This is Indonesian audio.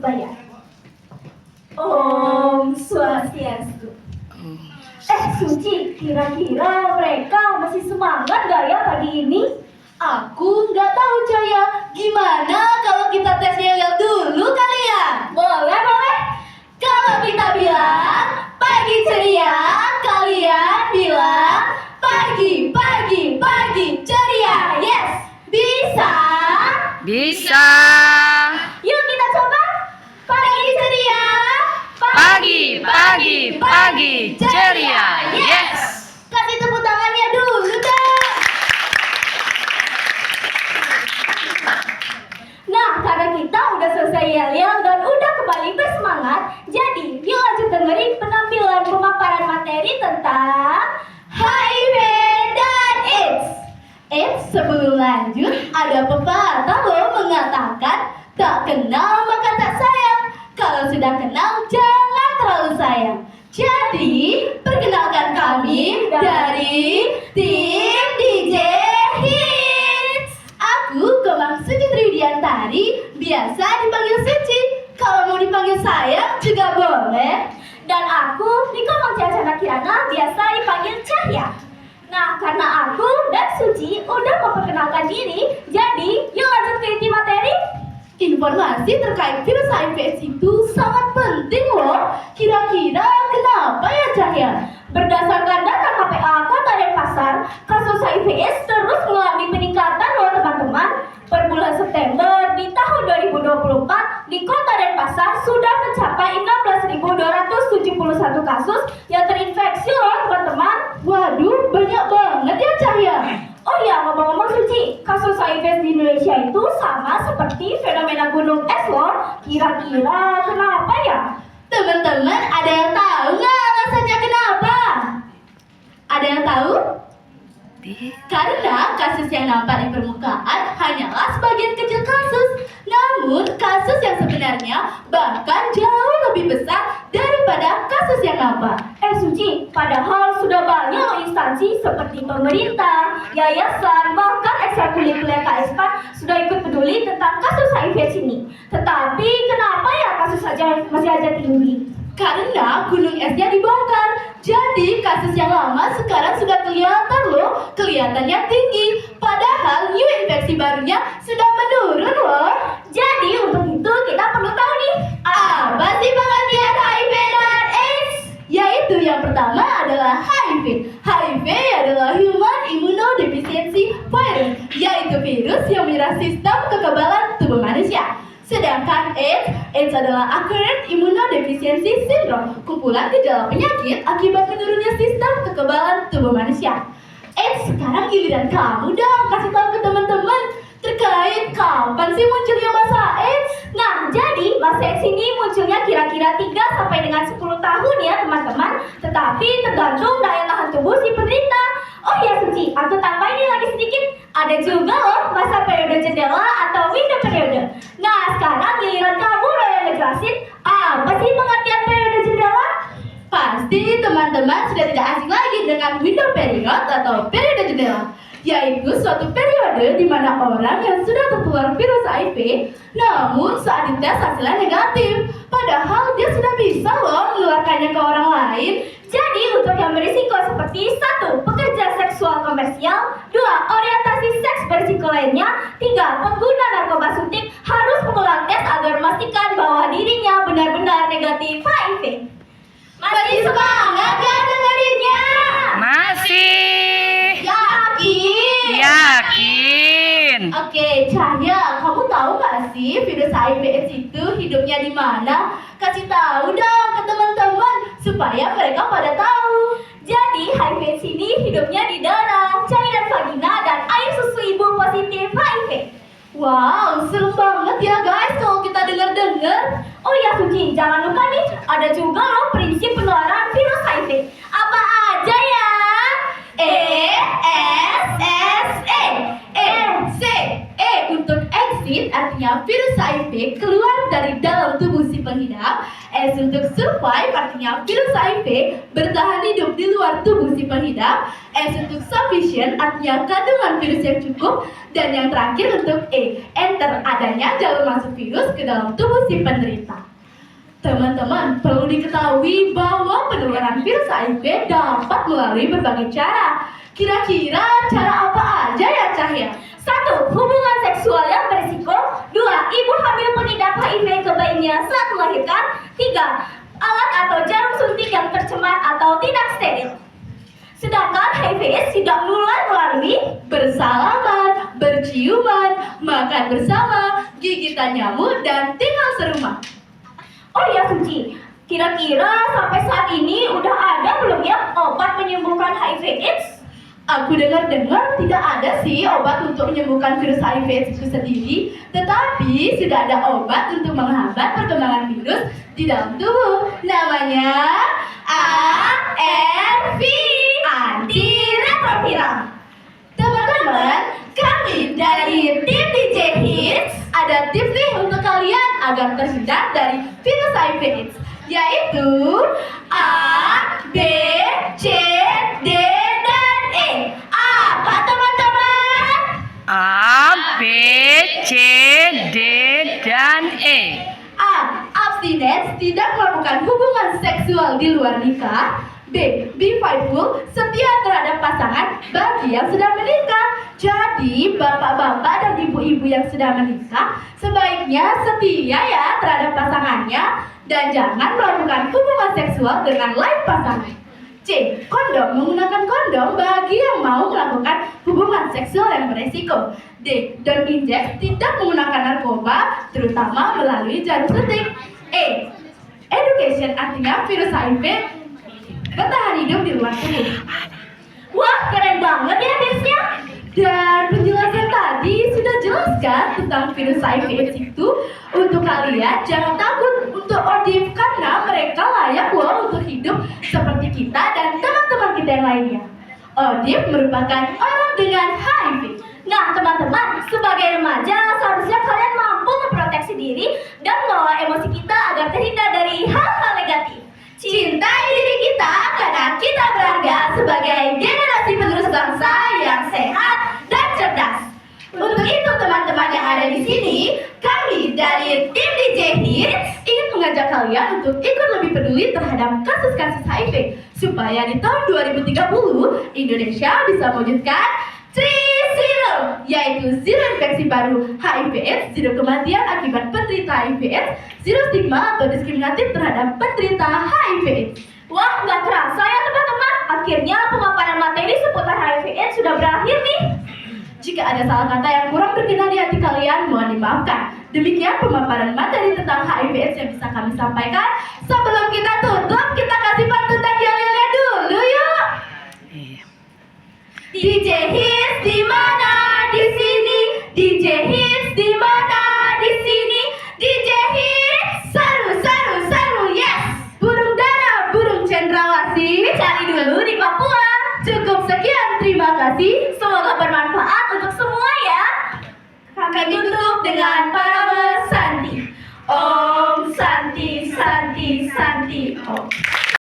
bayar. Om Swastiastu. Suci, kira-kira mereka masih semangat gak ya pagi ini? Aku nggak tahu Cahaya. Gimana kalau kita tes yel dulu kali ya? Boleh, boleh. Kalau kita bilang pagi ceria, kalian bilang pagi, pagi, pagi ceria. Yes, bisa. Bisa. Yuk kita coba. Pagi ceria. Pagi, pagi, pagi ceria. Yes. Kasih tepuk tangannya dulu deh. Nah, karena kita udah selesai yel-yel dan udah kembali bersemangat, jadi yuk lanjut dengerin penampilan pemaparan materi tentang HIV dan AIDS. Sebelum lanjut, ada pepatah loh mengatakan tak kenal maka tak sayang. Kalau sudah kenal jangan terlalu sayang. Jadi, perkenalkan kami dari tim DJ Hits. Aku Komang Suci Tridiantari, biasa dipanggil Suci. Kalau mau dipanggil sayang juga boleh. dan aku Niko Mangciacana Kirana, biasa dipanggil Cahya. Nah, karena aku dan Suci udah memperkenalkan diri, jadi yuk lanjut ke inti materi. Informasi terkait virus HIV/AIDS itu sangat penting loh. Kira-kira kenapa ya Cahya? Berdasarkan data KPA Kota Denpasar, kasus HIV/AIDS terus mengalami peningkatan loh teman-teman. Per bulan September di tahun 2024, di Kota Denpasar sudah mencapai 16.271 kasus yang terinfeksi loh teman-teman. Waduh, banyak banget ya Cahya. Oh iya, ngomong-ngomong Suci, kasus HIV di Indonesia itu sama seperti fenomena gunung es loh. Kira-kira kenapa ya? Teman-teman, ada yang tahu nggak alasannya kenapa? Ada yang tahu? Karena kasus yang nampak di permukaan hanyalah sebagian kecil kasus. Namun, kasus yang sebenarnya bahkan jauh lebih besar daripada kasus yang nampak. Suci, padahal sudah banyak loh instansi seperti pemerintah, yayasan, bahkan ekstrakurikuler KSP sudah ikut peduli tentang kasus HIV ini. Tetapi kenapa ya kasus masih aja tinggi? Karena gunung esnya dibongkar. Jadi kasus yang lama sekarang sudah kelihatan loh. Kelihatannya tinggi. Padahal new infeksi barunya sudah menurun loh. Jadi untuk itu kita perlu tahu nih, Apa sih pengertian HIV dan AIDS? Yaitu yang pertama adalah HIV. HIV adalah Human Immunodeficiency Virus, yaitu virus yang menyerang sistem kekebalan tubuh manusia. Sedangkan AIDS adalah Acquired Immunodeficiency Syndrome, kumpulan gejala penyakit akibat menurunnya sistem kekebalan tubuh manusia. Sekarang giliran kamu dong kasih tahu ke teman-teman terkait kapan sih munculnya masa AIDS. nah jadi masa AIDS ini munculnya kira-kira 3 sampai dengan 10 tahun ya teman-teman. Tetapi tergantung daya tahan tubuh si penderita. Oh ya Suci, aku tambahin lagi sedikit. Ada juga loh masa periode jendela atau window periode. Nah sekarang giliran kamu loh yang ngejelasin apa sih pengertian periode jendela? Pasti teman-teman sudah tidak asing lagi dengan window period atau periode jendela, yaitu suatu periode di mana orang yang sudah tertular virus HIV namun saat dites hasilnya negatif, padahal dia sudah bisa loh menularkannya ke orang lain. Jadi untuk yang berisiko seperti 1. Pekerja seksual komersial, 2. Orientasi seks berisiko lainnya, 3. Pengguna narkoba suntik harus mengulang tes agar memastikan bahwa dirinya benar-benar negatif HIV. Masih semangat gak dengerinnya? Masih. Yakin? Yakin. Oke, Cahya, kamu tahu gak sih virus HIV/AIDS itu hidupnya di mana? Kasih tahu dong ke teman-teman supaya mereka pada tahu. Jadi HIV ini hidupnya di darah, cairan vagina, dan air susu ibu positif HIV. Wow, seru banget ya guys kalau kita dengar-dengar. Oh ya Suci, jangan lupa nih, ada juga loh prinsip penularan virus HIV. Apa aja ya? Untuk exit artinya virus HIV keluar dari dalam tubuh si pengidap. S untuk survive artinya virus HIV bertahan hidup di luar tubuh si pengidap. S untuk sufficient artinya kandungan virus yang cukup. Dan yang terakhir untuk E, enter adanya jalur masuk virus ke dalam tubuh si penderita. Teman-teman, perlu diketahui bahwa penularan virus HIV dapat melalui berbagai cara. Kira-kira cara apa aja ya Cahya? 1. Hubungan seksual yang berisiko. 2. Ibu hamil pengidap HIV ke bayinya saat melahirkan. 3. Alat atau jarum suntik yang tercemar atau tidak steril. Sedangkan HIV/AIDS tidak menular melalui Bersalaman, berciuman, makan bersama, gigitan nyamuk, dan tinggal serumah. Oh ya Suci, kira-kira sampai saat ini udah ada belum ya obat menyembuhkan HIV/AIDS? Aku dengar-dengar tidak ada sih obat untuk menyembuhkan virus HIV itu sendiri, tetapi sudah ada obat untuk menghambat perkembangan virus di dalam tubuh. Namanya ARV, antiretroviral. Teman-teman, kami dari tim DJ Hits ada tips nih untuk kalian agar terhindar dari virus HIV/AIDS, yaitu A, B, C, D, dan E. Apa teman-teman? A, B, C, D, dan E. A. Abstinence, tidak melakukan hubungan seksual di luar nikah. B. Be faithful, setia terhadap pasangan bagi yang sudah menikah. Jadi, bapak-bapak dan ibu-ibu yang sudah menikah sebaiknya setia ya terhadap pasangannya dan jangan melakukan hubungan seksual dengan lain pasangan. C. Kondom, menggunakan kondom bagi yang mau melakukan hubungan seksual yang beresiko. D. Don't inject, tidak menggunakan narkoba, terutama melalui jarum suntik. E. Education, artinya virus HIV bertahan hidup di luar tubuh. Wah, keren banget ya tipsnya. Dan penjelasan tadi sudah jelaskan tentang virus HIV/AIDS itu. Untuk kalian jangan takut untuk ODIF karena mereka layak loh untuk hidup seperti kita dan teman-teman kita yang lainnya. ODIF merupakan orang dengan HIV. Nah teman-teman, sebagai remaja seharusnya kalian mampu memproteksi diri dan mengelola emosi kita agar terhindar dari hal-hal negatif. Cintai diri kita karena kita berharga sebagai generasi penerus bangsa yang sehat dan cerdas. Untuk itu teman-teman yang ada di sini, kami dari tim DJ Hits ingin mengajak kalian untuk ikut lebih peduli terhadap kasus-kasus HIV supaya di tahun 2030 Indonesia bisa mewujudkan 3-0, yaitu zero infeksi baru HIV/AIDS, zero kematian akibat penderita HIV/AIDS, zero stigma atau diskriminatif terhadap penderita HIV/AIDS. Wah, nggak terasa ya teman-teman. Akhirnya pemaparan materi seputar HIV/AIDS sudah berakhir nih. Jika ada salah kata yang kurang berkenan di hati kalian, mohon dimaafkan. Demikian pemaparan materi tentang HIV/AIDS yang bisa kami sampaikan. Sebelum kita tutup, kita kasih pantun dan yel-yelnya dulu yuk. DJ Hits di mana di sini? DJ Hits di mana di sini? DJ Hits seru, yes. Burung dara, burung cendrawasih, Cari dulu di Papua. cukup sekian, terima kasih. Semoga bermanfaat.